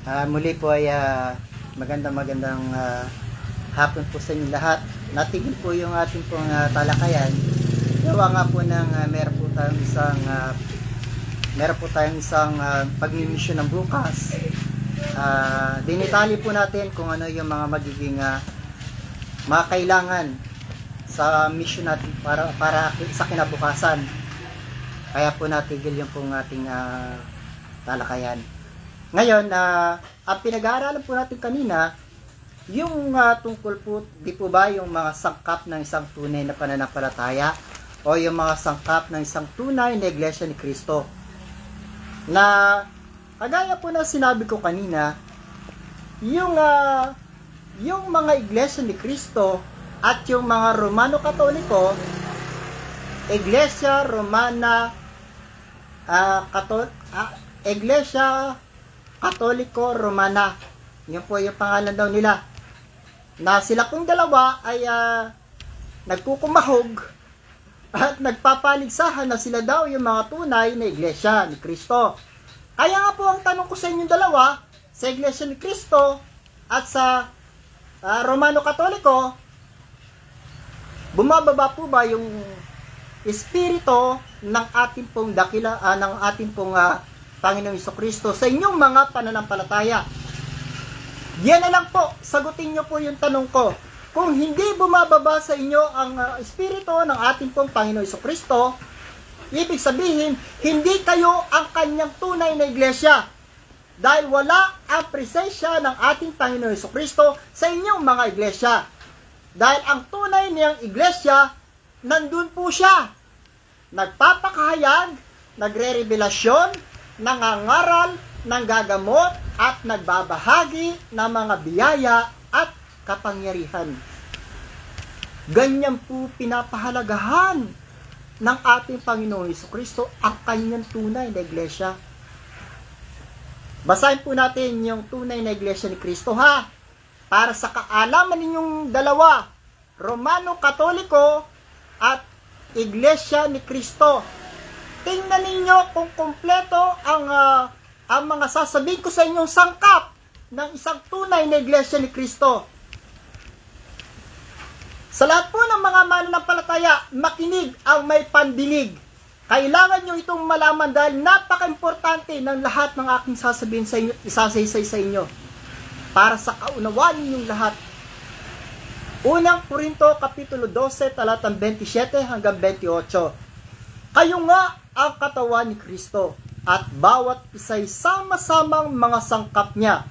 Muli po ay magandang hapon po sa inyo lahat. Natigil po yung ating pong talakayan. Gawa nga po ng meron po tayong isang pagmimisyon ng bukas. Dinitali po natin kung ano yung mga magiging mga kailangan sa mission natin para sa kinabukasan. Kaya po natigil yung pong ating talakayan. Ngayon, ang pinag-aaralan po natin kanina, yung tungkol po, di po ba yung mga sangkap ng isang tunay na pananampalataya o yung mga sangkap ng isang tunay na Iglesia ni Cristo. Na, kagaya po na sinabi ko kanina, yung mga Iglesia ni Cristo at yung mga Romano Katoliko, Iglesia Romana Iglesia Katoliko Romana, yun po yung pangalan daw nila, na sila pong dalawa ay nagkukumahog at nagpapaligsahan na sila daw yung mga tunay na Iglesia ni Cristo. Kaya nga po ang tanong ko sa inyong dalawa, sa Iglesia ni Cristo at sa Romano Katoliko, bumababa po ba yung espiritu ng ating pong dakila, ng ating pong Panginoong Jesucristo sa inyong mga pananampalataya? Yan na lang po, sagutin nyo po yung tanong ko. Kung hindi bumababa sa inyo ang espiritu ng ating pong Panginoong Jesucristo, ibig sabihin, hindi kayo ang kanyang tunay na iglesia. Dahil wala ang presensya ng ating Panginoong Jesucristo sa inyong mga iglesia. Dahil ang tunay niyang iglesia, nandun po siya. Nagpapakahayag, nagre-revelasyon, nangangaral, nanggagamot, at nagbabahagi ng mga biyaya at kapangyarihan. Ganyan po pinapahalagahan ng ating Panginoong Jesucristo ang kanyang tunay na iglesia. Basahin po natin yung tunay na iglesia ni Cristo ha. Para sa kaalaman ninyong dalawa, Romano Katoliko at Iglesia ni Cristo. Tingnan ninyo kung kumpleto ang mga sasabihin ko sa inyong sangkap ng isang tunay na Iglesia ni Cristo. Sa lahat po ng mga mananampalataya, makinig ang may pandinig. Kailangan nyo itong malaman dahil napaka-importante ng lahat ng aking sasabihin sa inyo, isa-isa sa inyo, para sa kaunawaan ninyong lahat. Unang Korinto, Kapitulo 12, talatang 27 hanggang 28. Kayo nga ang katawan ni Kristo, at bawat isa'y sama-samang mga sangkap niya.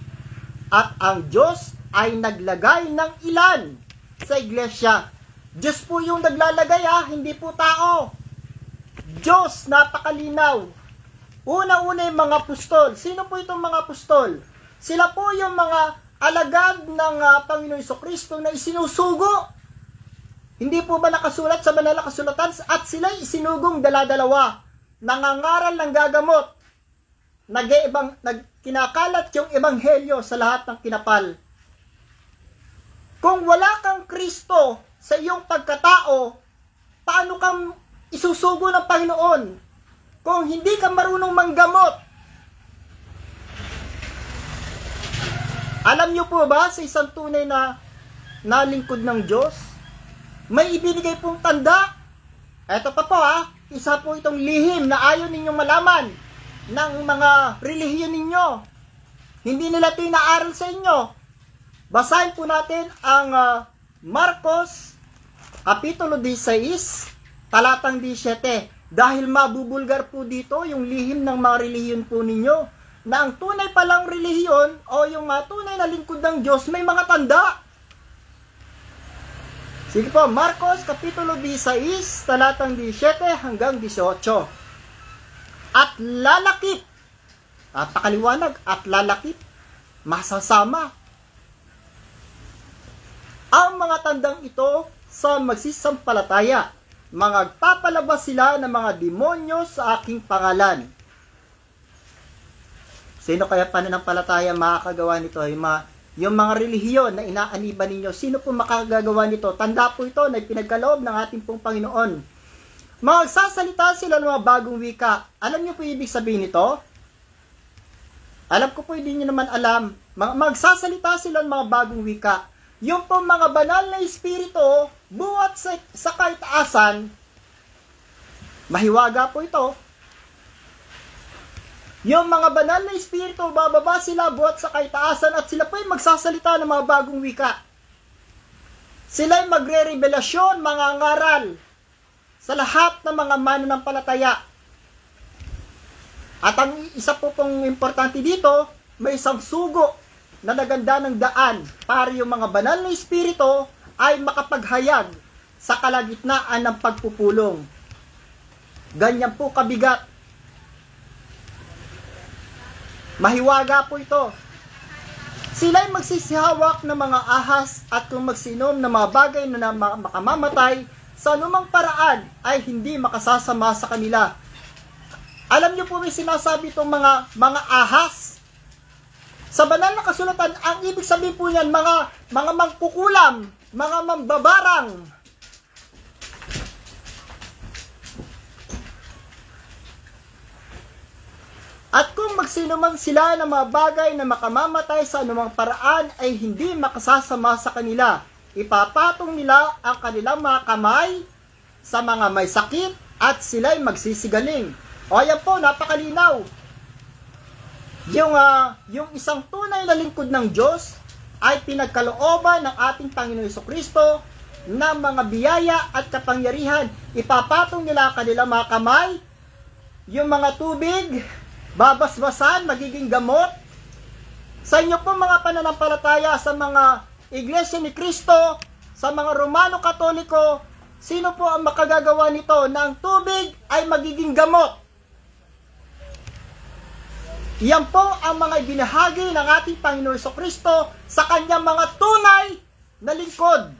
At ang Diyos ay naglagay ng ilan sa iglesia. Diyos po yung naglalagay hindi po tao. Diyos, napakalinaw. Una-una yung mga apostol. Sino po itong mga apostol? Sila po yung mga alagad ng Panginoong Jesucristo na isinusugo. Hindi po ba nakasulat sa banal na kasulatan? At sila'y isinugong dala-dalawa. Nangangaral ng gagamot. Kinakalat yung ebanghelyo sa lahat ng kinapal. Kung wala kang Kristo sa iyong pagkatao, paano kang isusugo ng Panginoon? Kung hindi ka marunong manggamot. Alam niyo po ba sa isang tunay na lingkod ng Diyos, may ibinigay pong tanda? Eto pa po isa po itong lihim na ayaw ninyong malaman ng mga relihiyon ninyo. Hindi nila ito inaaral sa inyo. Basahin po natin ang Marcos, Kapitulo 16, talatang 17. Dahil mabubulgar po dito yung lihim ng mga relihiyon po ninyo, na ang tunay palang relihiyon o yung tunay na lingkod ng Diyos may mga tanda. Sige po, Marcos Kapitulo 16, talatang 17 hanggang 18. At lalakip, napakaliwanag, at lalakip, masasama ang mga tandang ito sa magsisampalataya. Magpapalabas sila ng mga demonyo sa aking pangalan. Sino kaya pananampalataya makakagawa nito? Yung mga relihiyon na inaaniban ninyo, sino po makakagawa nito? Tanda po ito na pinagkaloob ng ating pong Panginoon. Magsasalita sila ng mga bagong wika. Alam niyo po ibig sabihin nito? Alam ko po, hindi nyo naman alam. Magsasalita sila ng mga bagong wika. Yung po mga banal na espiritu, buhat sa kaitaasan, mahiwaga po ito. Yung mga banal na espiritu, bababa sila buhat sa kaitaasan at sila po ay magsasalita ng mga bagong wika. Sila ay magre-revelasyon, mga ngaral sa lahat ng mga mananampalataya. At ang isa po pong importante dito, may isang sugo na naganda ng daan para yung mga banal na espiritu ay makapaghayag sa kalagitnaan ng pagpupulong. Ganyan po kabigat. Mahiwaga po ito. Sila ay magsisihawak ng mga ahas at kung magsinom ng mga bagay na makamamatay sa anumang paraan ay hindi makasasama sa kanila. Alam niyo po may sinasabi itong mga ahas. Sa banal na kasulatan, ang ibig sabihin po niyan, mga mangkukulam, mga mambabarang. At kung magsinuman sila ng mga bagay na makamamatay sa anumang paraan ay hindi makasasama sa kanila. Ipapatong nila ang kanilang mga kamay sa mga may sakit at sila'y magsisigaling. O yan po, napakalinaw. Yung isang tunay na lingkod ng Diyos ay pinagkalooban ng ating Panginoon Jesucristo ng mga biyaya at kapangyarihan. Ipapatong nila ang kanilang mga kamay, yung mga tubig, babasbasan, magiging gamot. Sa inyo po mga pananampalataya sa mga Iglesia ni Cristo, sa mga Romano Katoliko, sino po ang makagagawa nito na ang tubig ay magiging gamot? Yan po ang mga ibinahagi ng ating Panginoon Jesucristo sa kanyang mga tunay na lingkod.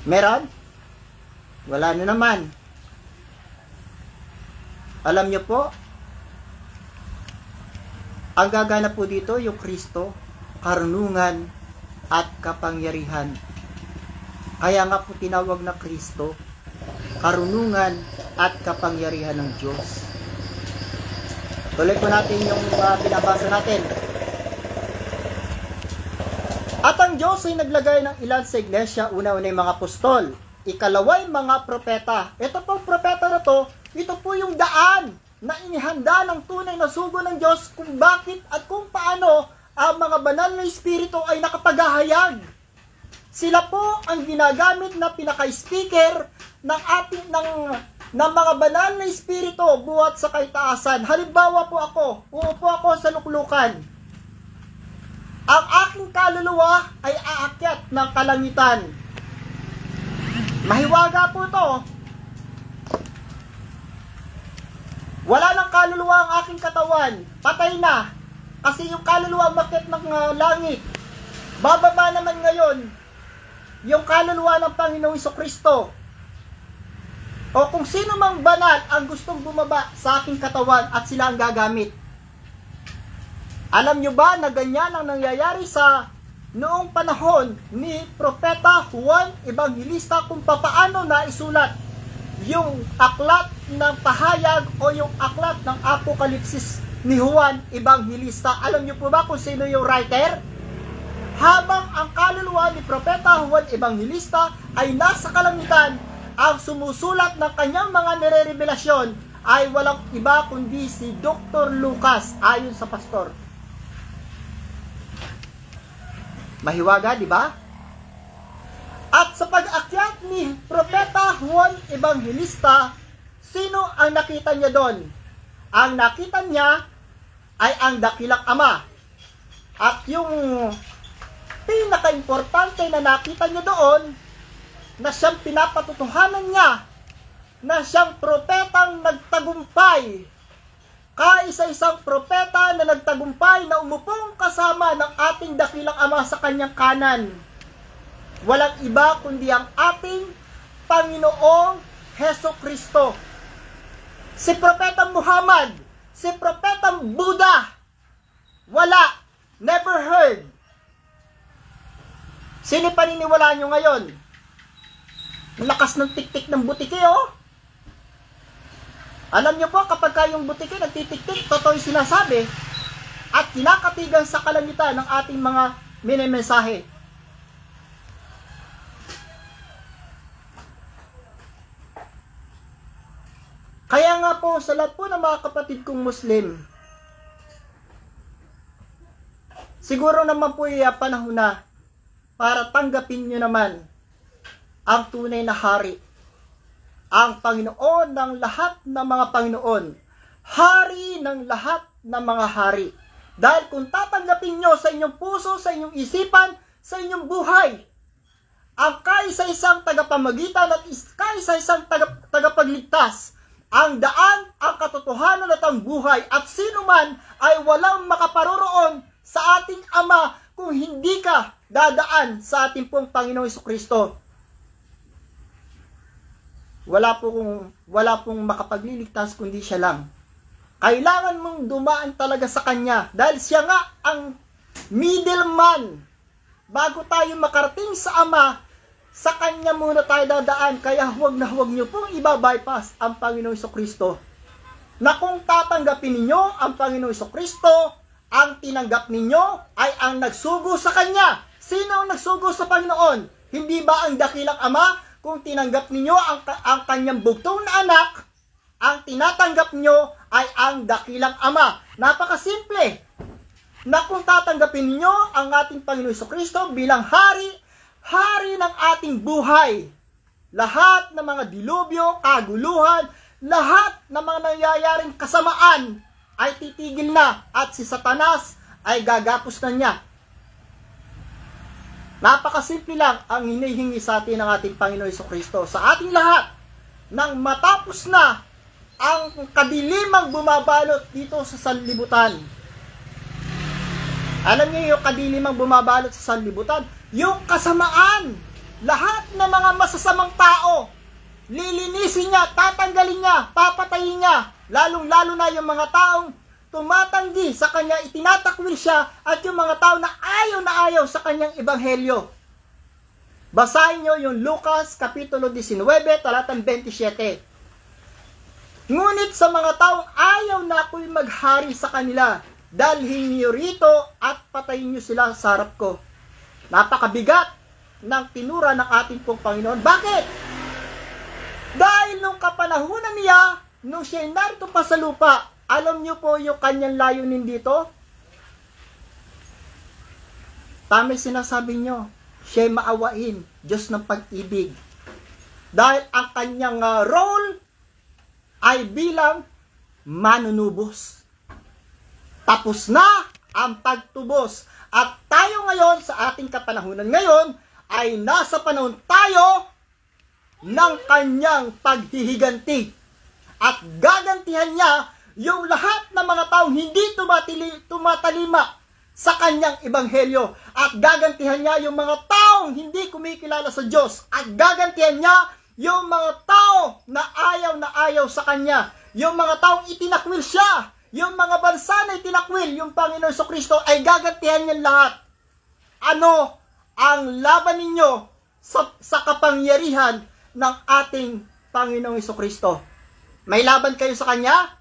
Meron? Wala na naman. Alam niyo po, ang gagana po dito yung Kristo, karunungan at kapangyarihan. Kaya nga po tinawag na Kristo, karunungan at kapangyarihan ng Diyos. Tuloy po natin yung binabasa natin. At ang Diyos ay naglagay ng ilan sa iglesia, una-una yung mga apostol, ikalaway mga propeta. Ito pong propeta na to, ito po yung daan na inihanda ng tunay na sugo ng Diyos kung bakit at kung paano ang mga banal na espiritu ay nakapaghahayag. Sila po ang ginagamit na pinaka-speaker ng mga banal na espiritu buhat sa kaitaasan. Halimbawa po ako, uupo ako sa luklukan. Ang aking kaluluwa ay aakyat ng kalangitan. Mahiwaga po ito. Wala nang kaluluwa ang aking katawan. Patay na. Kasi yung kaluluwa umakyat ng langit. Bababa naman ngayon yung kaluluwa ng Panginoong Jesucristo. O kung sino mang banal ang gustong bumaba sa aking katawan at sila ang gagamit. Alam nyo ba na ganyan ang nangyayari sa noong panahon ni Propeta Juan Evangelista kung papaano naisulat yung aklat ng pahayag o yung aklat ng Apokalipsis ni Juan Evangelista. Alam nyo po ba kung sino yung writer? Habang ang kaluluwa ni Propeta Juan Evangelista ay nasa kalangitan, ang sumusulat ng kanyang mga nire-revelasyon ay walang iba kundi si Dr. Lucas ayon sa pastor. Mahiwaga, di ba? At sa pag-akyat ni Propeta Juan Evangelista, sino ang nakita niya doon? Ang nakita niya ay ang dakilang Ama. At yung pinaka-importante na nakita niya doon, na siyang pinapatutuhanan niya, na siyang propetang nagtagumpay, kaisa-isang propeta na nagtagumpay na umupong kasama ng ating dakilang Ama sa kanyang kanan. Walang iba kundi ang ating Panginoong Hesukristo. Si Propeta Muhammad, si Propeta Buddha, wala, never heard. Sino paniniwalaan nyo ngayon? Lakas ng tik-tik ng butiki, oh. Alam niyo po, kapag kayong butikin nagtitik-tik, totoo yung sinasabi at kinakatigan sa kalangitan ng ating mga minimensahe. Kaya nga po, sa lahat po ng mga kapatid kong Muslim, siguro naman po panahon na para tanggapin nyo naman ang tunay na hari, ang Panginoon ng lahat ng mga Panginoon, hari ng lahat ng mga hari. Dahil kung tatanggapin nyo sa inyong puso, sa inyong isipan, sa inyong buhay, ang kaisa-isang tagapamagitan at kaisa-isang tagapagligtas, ang daan, ang katotohanan at ang buhay, at sino man ay walang makaparoroon sa ating Ama kung hindi ka dadaan sa ating pong Panginoong Jesucristo. Wala pong makapagliligtas kundi siya lang. Kailangan mong dumaan talaga sa Kanya dahil siya nga ang middleman. Bago tayo makarating sa Ama, sa Kanya muna tayo dadaan. Kaya huwag niyo pong iba-bypass ang Panginoong Jesucristo. Na kung tatanggapin ninyo ang Panginoong Jesucristo, ang tinanggap ninyo ay ang nagsugo sa Kanya. Sino ang nagsugo sa Panginoon? Hindi ba ang dakilang Ama? Kung tinanggap ninyo ang Kanyang bugtong na anak, ang tinatanggap nyo ay ang dakilang Ama. Napakasimple. Na kung tatanggapin ninyo ang ating Panginoon Jesucristo bilang hari ng ating buhay. Lahat ng mga dilubyo, kaguluhan, lahat ng mga nangyayaring kasamaan ay titigil na at si Satanas ay gagapos na niya. Napakasimple lang ang hinihingi sa atin ng ating Panginoon Jesucristo sa ating lahat nang matapos na ang kadilimang bumabalot dito sa sanlibutan. Alam niyo yung kadilimang bumabalot sa sanlibutan? Yung kasamaan. Lahat ng mga masasamang tao, lilinisin niya, tatanggalin niya, papatayin niya. Lalong-lalo na yung mga taong tumatanggi sa Kanya, itinatakwil siya, at yung mga tao na ayaw sa Kanyang ebanghelyo. Basahin nyo yung Lucas, Kapitulo 19, talatang 27. Ngunit sa mga taong ayaw na ako'y maghari sa kanila, dalhin niyo rito at patayin niyo sila sa harap ko. Napakabigat ng tinura ng ating pong Panginoon. Bakit? Dahil nung kapanahunan niya, nung siya narito pa sa lupa, alam niyo po yung kanyang layunin dito? Tama sinasabi niyo, siya'y maawain, Diyos ng pag-ibig. Dahil ang kanyang role ay bilang manunubos. Tapos na ang pagtubos. At tayo ngayon, sa ating kapanahunan ngayon, ay nasa panahon tayo ng kanyang paghihiganti. At gagantihan niya yung lahat ng mga taong hindi tumatalima sa kanyang ebanghelyo. At gagantihan niya yung mga taong hindi kumikilala sa Diyos. At gagantihan niya yung mga tao na ayaw sa kanya. Yung mga taong itinakwil siya. Yung mga bansa na itinakwil yung Panginoon Jesucristo ay gagantihan niya lahat. Ano ang laban ninyo sa kapangyarihan ng ating Panginoong Jesucristo? May laban kayo sa Kanya?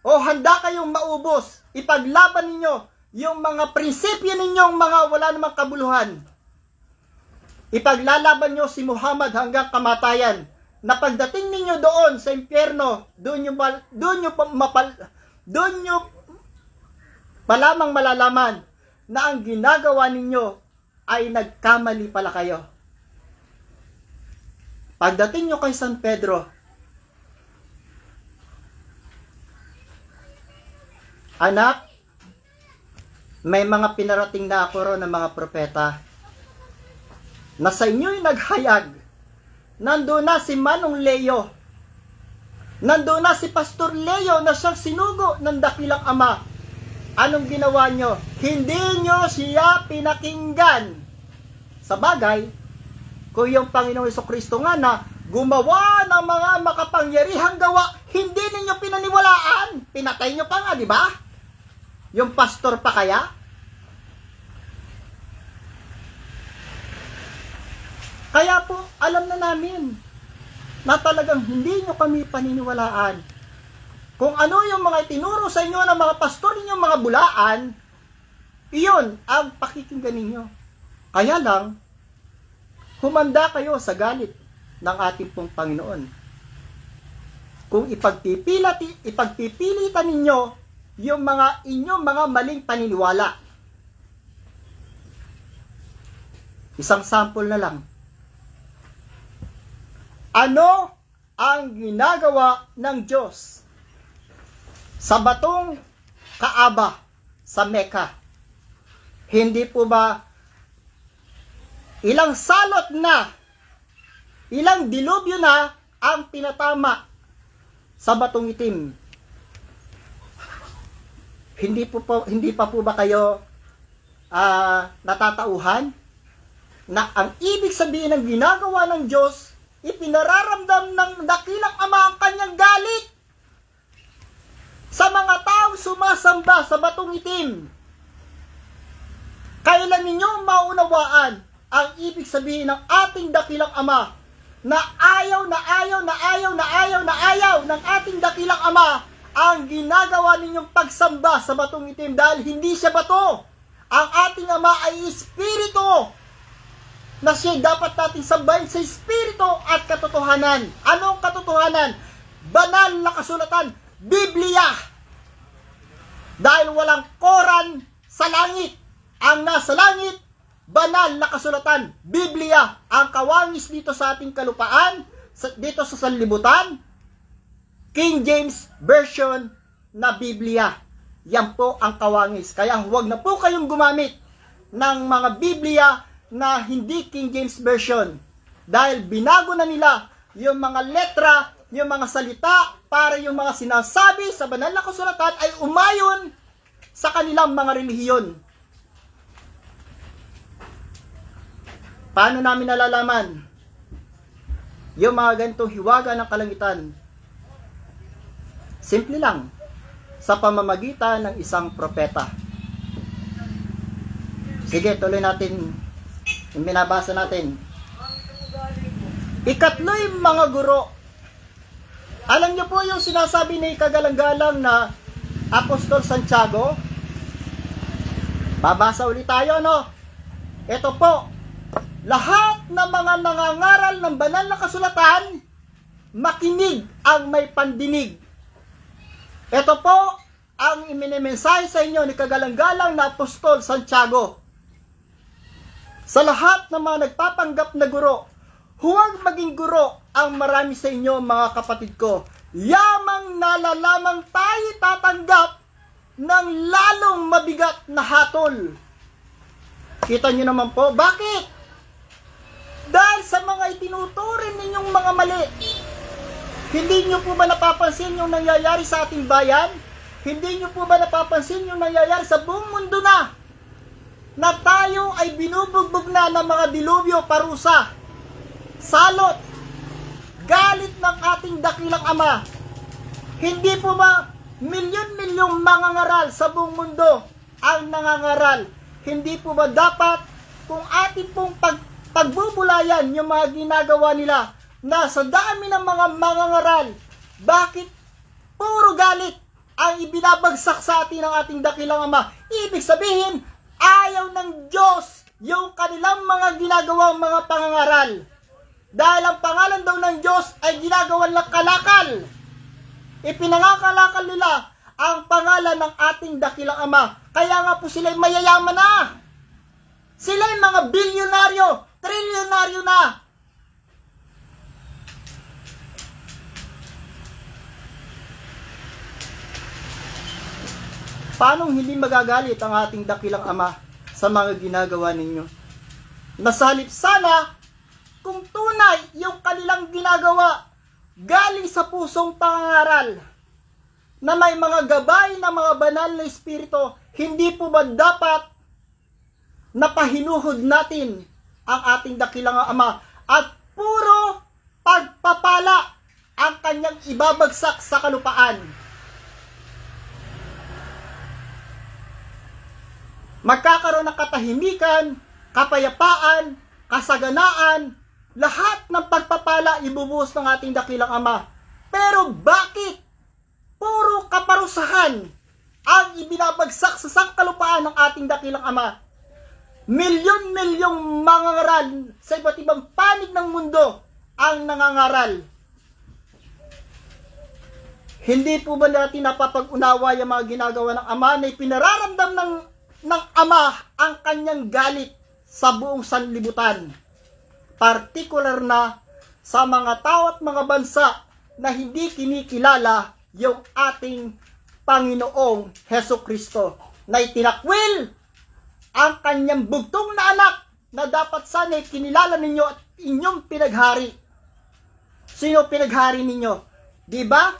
O handa kayong maubos? Ipaglaban ninyo yung mga prinsipyo ninyong mga wala namang kabuluhan. Ipaglalaban nyo si Muhammad hanggang kamatayan. Na pagdating ninyo doon sa impyerno, doon nyo malamang malalaman na ang ginagawa ninyo ay nagkamali pala kayo. Pagdating nyo kay San Pedro, anak, may mga pinarating na ako ron ng mga propeta na sa inyo'y naghayag. Nandoon na si Manong Leo. Nandoon na si Pastor Leo na siyang sinugo ng dakilang Ama. Anong ginawa nyo? Hindi nyo siya pinakinggan. Sa bagay, kung yung Panginoong Jesucristo nga na gumawa ng mga makapangyarihang gawa, hindi ninyo pinaniwalaan. Pinatay nyo pa nga, di ba? Yung pastor pa kaya? Kaya po, alam na namin na talagang hindi nyo kami paniniwalaan. kung ano yung mga itinuro sa inyo ng mga pastor ninyong mga bulaan, iyon ang pakikinggan ninyo. Kaya lang, humanda kayo sa galit ng ating pong Panginoon. Kung ipagpipilitan ninyo yung mga inyong mga maling paniniwala. Isang sample na lang. Ano ang ginagawa ng Diyos sa batong Kaaba sa Mecca? Hindi po ba ilang salot na, ilang dilubyo na ang pinatama sa batong itim? Hindi pa po ba kayo natatauhan na ang ibig sabihin ng ginagawa ng Diyos, ipinararamdam ng dakilang Ama ang kanyang galit sa mga taong sumasamba sa batong itim? Kailan ninyo maunawaan ang ibig sabihin ng ating dakilang Ama na ayaw ng ating dakilang Ama ang ginagawa ninyong pagsamba sa batong itim, dahil hindi siya bato. Ang ating Ama ay Espiritu, na siya dapat natin sambahin sa Espiritu at katotohanan. Anong katotohanan? Banal na kasulatan, Biblia. Dahil walang koran sa langit. Ang nasa langit, banal na kasulatan, Biblia. Ang kawangis dito sa ating kalupaan, dito sa sanlibutan, King James Version na Biblia. Yan po ang kawangis. Kaya huwag na po kayong gumamit ng mga Biblia na hindi King James Version. Dahil binago na nila yung mga letra, yung mga salita, para yung mga sinasabi sa banal na kasulatan ay umayon sa kanilang mga relihiyon. Paano namin nalalaman yung mga ganitong hiwaga ng kalangitan? Simple lang, sa pamamagitan ng isang propeta. Sige, tuloy natin yung binabasa natin. Ikatlo'y mga guro. Alam niyo po yung sinasabi ni kagalang-galang na Apostol Santiago? Babasa ulit tayo, no? Ito po, lahat ng mga nangangaral ng banal na kasulatan, makinig ang may pandinig. Ito po ang iminimensahe sa inyo ni kagalang-galang na Apostol Santiago. Sa lahat ng mga nagpapanggap na guro, huwag maging guro ang marami sa inyo, mga kapatid ko. Yamang nalalamang tayo tatanggap ng lalong mabigat na hatol. Kita nyo naman po, bakit? Dahil sa mga itinuturing ninyong mga mali. Hindi nyo po ba napapansin yung nangyayari sa ating bayan? Hindi nyo po ba napapansin yung nangyayari sa buong mundo na? Na tayo ay binubugbog na ng mga dilubyo, parusa, salot, galit ng ating dakilang Ama. Hindi po ba milyon-milyong mangangaral sa buong mundo ang nangangaral? Hindi po ba dapat kung ating pong pagbubulayan yung mga ginagawa nila na sa dami ng mga mangangaral, bakit puro galit ang ibinabagsak sa atin ng ating dakilang Ama? Ibig sabihin, ayaw ng Diyos yung kanilang mga ginagawang mga pangangaral. Dahil ang pangalan daw ng Diyos ay ginagawan lang kalakal. Ipinangakalakal nila ang pangalan ng ating dakilang Ama. Kaya nga po sila'y mayayaman na. Sila'y mga bilyonaryo, trilyonaryo na. Paano hindi magagalit ang ating dakilang Ama sa mga ginagawa ninyo? Nasalip sana kung tunay yung kanilang ginagawa galing sa pusong pangangaral na may mga gabay na mga banal na espiritu. Hindi po ba dapat napahinuhod natin ang ating dakilang Ama at puro pagpapala ang kanyang ibabagsak sa kalupaan? Magkakaroon ng katahimikan, kapayapaan, kasaganaan, lahat ng pagpapala ibubuhos ng ating dakilang Ama. Pero bakit puro kaparusahan ang ibinabagsak sa sangkalupaan ng ating dakilang Ama. Milyon-milyong mangangaral sa iba't ibang panig ng mundo ang nangangaral. Hindi po ba natin napapag-unawa yung mga ginagawa ng Ama na ipinararamdam ng Ama ang kanyang galit sa buong sanlibutan? Partikular na sa mga tao at mga bansa na hindi kinikilala yung ating Panginoong Heso Kristo, na itinakwil ang kanyang bugtong na anak na dapat sana'y kinilala ninyo at inyong pinaghari. Sino pinaghari ninyo? Di ba?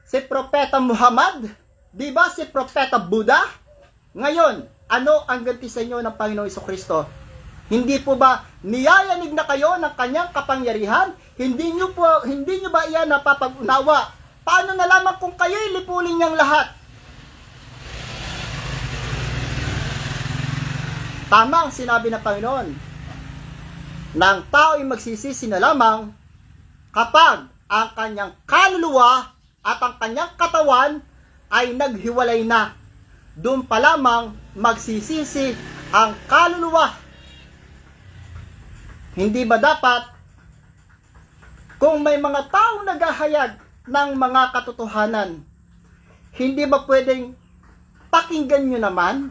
Si Propeta Muhammad? Di ba si Propeta Buddha? Ngayon, ano ang ganti sa inyo ng Panginoong Jesucristo? Hindi po ba niyayanig na kayo ng kanyang kapangyarihan? Hindi nyo ba iyan napapag-unawa? Paano na lamang kung kayo'y lipulin niyang lahat? Tama ang sinabi ng Panginoon na ang tao ay magsisisi na lamang kapag ang kanyang kaluluwa at ang kanyang katawan ay naghiwalay na. Doon pa lamang magsisisi ang kaluluwa. Hindi ba dapat kung may mga taong naghahayag ng mga katotohanan, hindi ba pwedeng pakinggan nyo naman?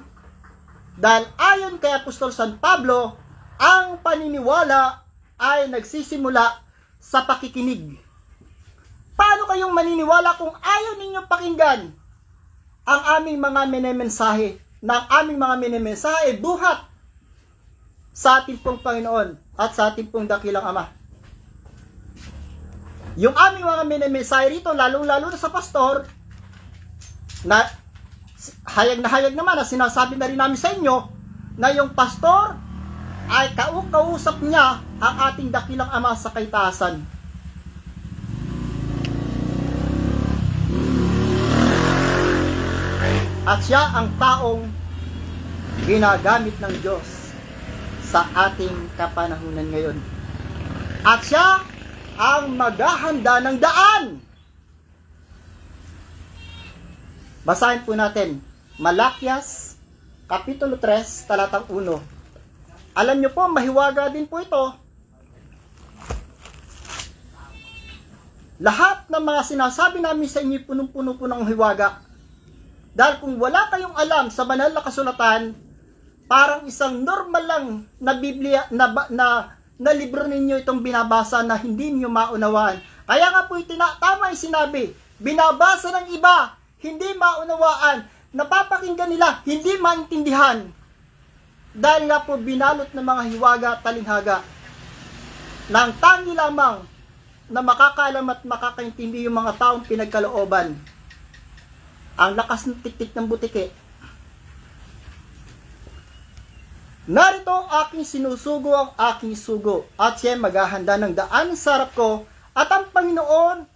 Dahil ayon kay Apostol San Pablo, ang paniniwala ay nagsisimula sa pakikinig. Paano kayong maniniwala kung ayaw ninyong pakinggan ang aming mga minemensahe, na ang aming mga minemensahe buhat sa ating pong Panginoon at sa ating pong dakilang Ama? Yung aming mga minemensahe rito, lalong-lalo na sa pastor, na hayag naman na sinasabi na rin namin sa inyo, na yung pastor ay kausap niya ang ating dakilang Ama sa kaitaasan. At siya ang taong ginagamit ng Diyos sa ating kapanahunan ngayon. At siya ang maghahanda ng daan. Basahin po natin Malakias Kapitulo 3, talatang 1. Alam nyo po, mahiwaga din po ito. Lahat ng mga sinasabi namin sa inyo, punong-puno po ng hiwaga. Dahil kung wala kayong alam sa banal na kasulatan, parang isang normal lang na Biblia, na libro ninyo itong binabasa na hindi niyo maunawaan. Kaya nga po tama yung sinabi, binabasa ng iba, hindi maunawaan, napapakinggan nila, hindi maintindihan. Dahil nga po binalot ng mga hiwaga at talinghaga, na ang tangi lamang na makakaalam at makakaintindi yung mga taong pinagkalooban. Ang lakas ng tiktik ng butike. Narito ang aking sinusugo, ang aking sugo, at siya maghahanda ng daan sa harap ko, at ang Panginoon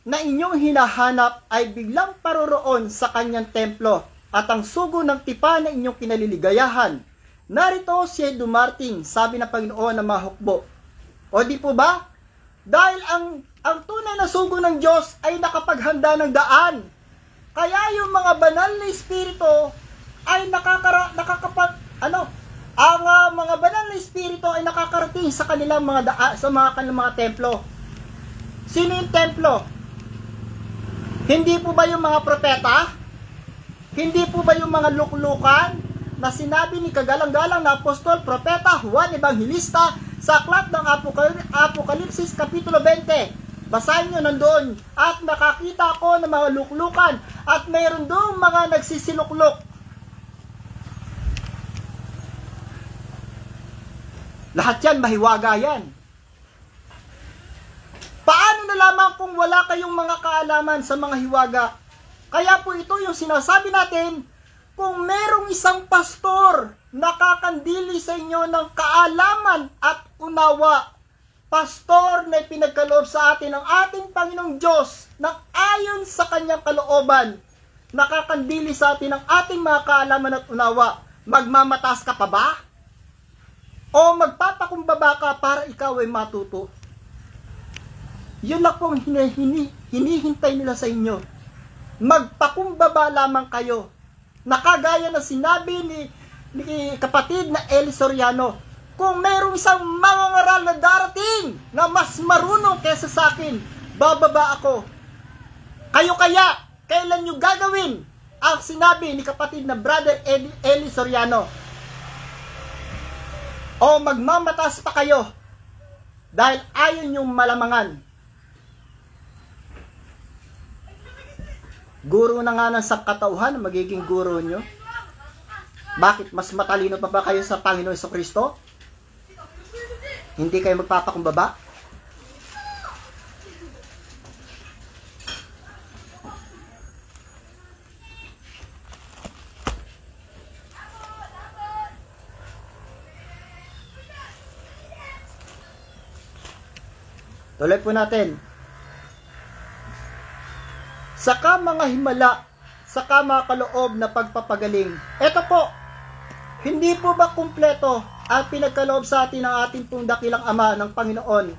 na inyong hinahanap ay biglang paroroon sa kanyang templo, at ang sugo ng tipa na inyong kinaliligayahan. Narito siya dumarating, sabi ng Panginoon ng mga hukbo. O di po ba? Dahil ang tunay na sugo ng Diyos ay nakapaghanda ng daan. Kaya yung mga banal na espiritu ay ang mga banal na espiritu ay nakakarating sa kanilang kanilang mga templo. Sino yung templo? Hindi po ba yung mga propeta? Hindi po ba yung mga luklukan na sinabi ni kagalang-galang na apostol, propeta Juan Evangelista sa aklat ng Apokalipsis Kapitulo 20? Basahin nyo nandoon, at nakakita ako ng mga luklukan at mayroon doon mga nagsisiluklok. Lahat yan, mahiwaga yan. Paano na lamang kung wala kayong mga kaalaman sa mga hiwaga? Kaya po ito yung sinasabi natin, kung merong isang pastor nakakandili sa inyo ng kaalaman at unawa, pastor na pinagkaloob sa atin ng ating Panginoong Diyos na ayon sa kanyang kalooban, nakakandili sa atin ng ating mga kaalaman at unawa, magmamatas ka pa ba? O magpapakumbaba ka para ikaw ay matuto? Yun lang pong hinihintay nila sa inyo. magpakumbaba lamang kayo. Nakagaya na sinabi ni kapatid na Eli Soriano, kung mayroong isang mangangaral na darating na mas marunong kesa sa akin, bababa ako. Kayo kaya, kailan nyo gagawin ang sinabi ni kapatid na Brother Eli Soriano? O magmamatas pa kayo dahil ayaw nyong malamangan? Guro na nga ng sangkatauhan, magiging guro nyo. Bakit? Mas matalino pa ba kayo sa Panginoon Jesucristo? Hindi kayo magpapakumbaba? Tuloy po natin. Saka mga himala, saka mga kaloob na pagpapagaling. Ito po, hindi po ba kumpleto ang pinagkaloob sa atin ng ating pong dakilang Ama ng Panginoon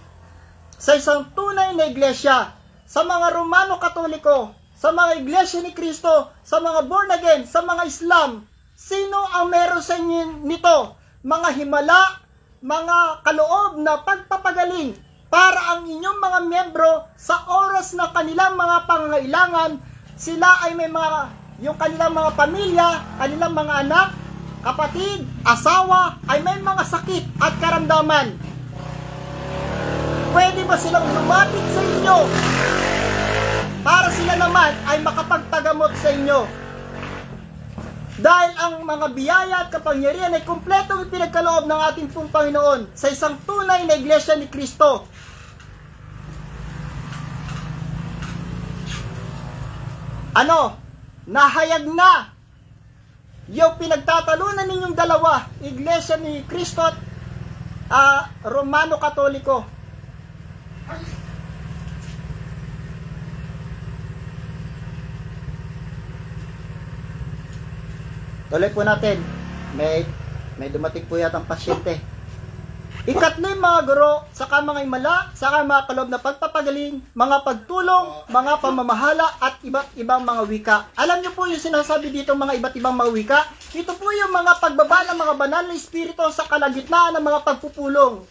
sa isang tunay na iglesia, sa mga Romano Katoliko, sa mga iglesia ni Kristo, sa mga born again, sa mga Islam? Sino ang meron sa inyo nito? Mga himala, mga kaloob na pagpapagaling para ang inyong mga miyembro sa oras na kanilang mga pangangailangan, sila ay may mga, yung kanilang mga pamilya, kanilang mga anak, kapatid, asawa, ay may mga sakit at karamdaman. Pwede ba silang lumapit sa inyo para sila naman ay makapagpagamot sa inyo? Dahil ang mga biyaya at kapangyarihan ay kumpletong ipinagkaloob ng ating pong Panginoon sa isang tunay na iglesia ni Kristo. Ano? Nahayag na yung pinagtatalunan ninyong dalawa, iglesia ni Kristo at Romano Katoliko. Tuloy po natin. May dumating po yatang pasyente. Ikatlo yung mga guro, saka mga himala, saka mga kaloob na pagpapagaling, mga pagtulong, mga pamamahala, at iba't ibang mga wika. Alam niyo po yung sinasabi dito mga iba't ibang mga wika? Ito po yung mga pagbaba ng mga banal na espiritu sa kalagitnaan ng mga pagpupulong.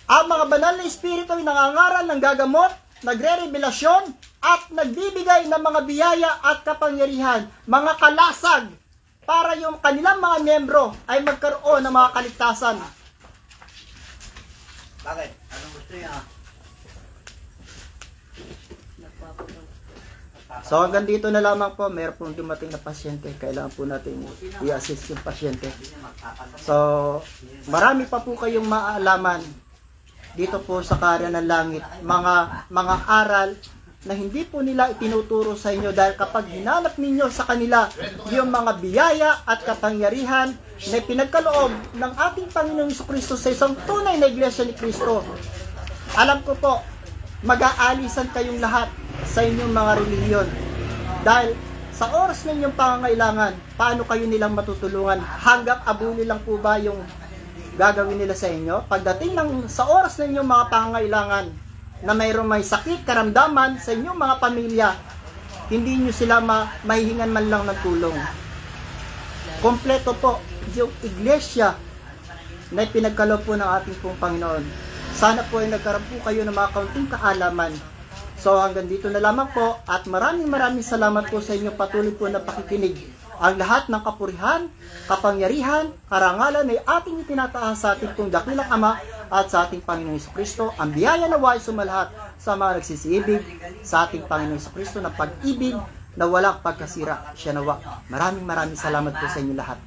Ang mga banal na espiritu ay nangangaral ng gagamot, nagre-revelasyon, at nagbibigay ng mga biyaya at kapangyarihan, mga kalasag, para yung kanilang mga miyembro ay magkaroon ng mga kaligtasan. Bakit? Anong gusto niya? So hanggang dito na lamang po, mayroon pong dumating na pasyente. Kailangan po natin i-assist yung pasyente. So marami pa po kayong maalaman dito po sa Karya ng Langit. Mga aral na hindi po nila itinuturo sa inyo dahil kapag hinanap ninyo sa kanila yung mga biyaya at kapangyarihan na pinagkaloob ng ating Panginoong Jesucristo sa isang tunay na iglesia ni Kristo, alam ko po, mag-aalisan kayong lahat sa inyong mga relihiyon. Dahil sa oras na inyong pangangailangan, paano kayo nilang matutulungan? Hanggang abuli lang po ba yung gagawin nila sa inyo? Pagdating sa oras na inyong mga pangangailangan, na mayroong may sakit, karamdaman sa inyong mga pamilya, hindi nyo sila mahihingan man lang ng tulong. Kompleto po yung iglesia na pinagkaloob po ng ating pong Panginoon. Sana po ay nagkaroon po kayo ng mga kaunting kaalaman. So hanggang dito na lamang po at maraming salamat po sa inyong patuloy po na pakikinig. Ang lahat ng kapurihan, kapangyarihan, karangalan ay ating itinataas sa ating pong dakilang Ama at sa ating Panginoong Jesucristo. Ang biyaya nawa ay sumalahat sa mga nagsisiibig sa ating Panginoong Jesucristo na pag-ibig na walang pagkasira siya nawa. Maraming salamat po sa inyo lahat.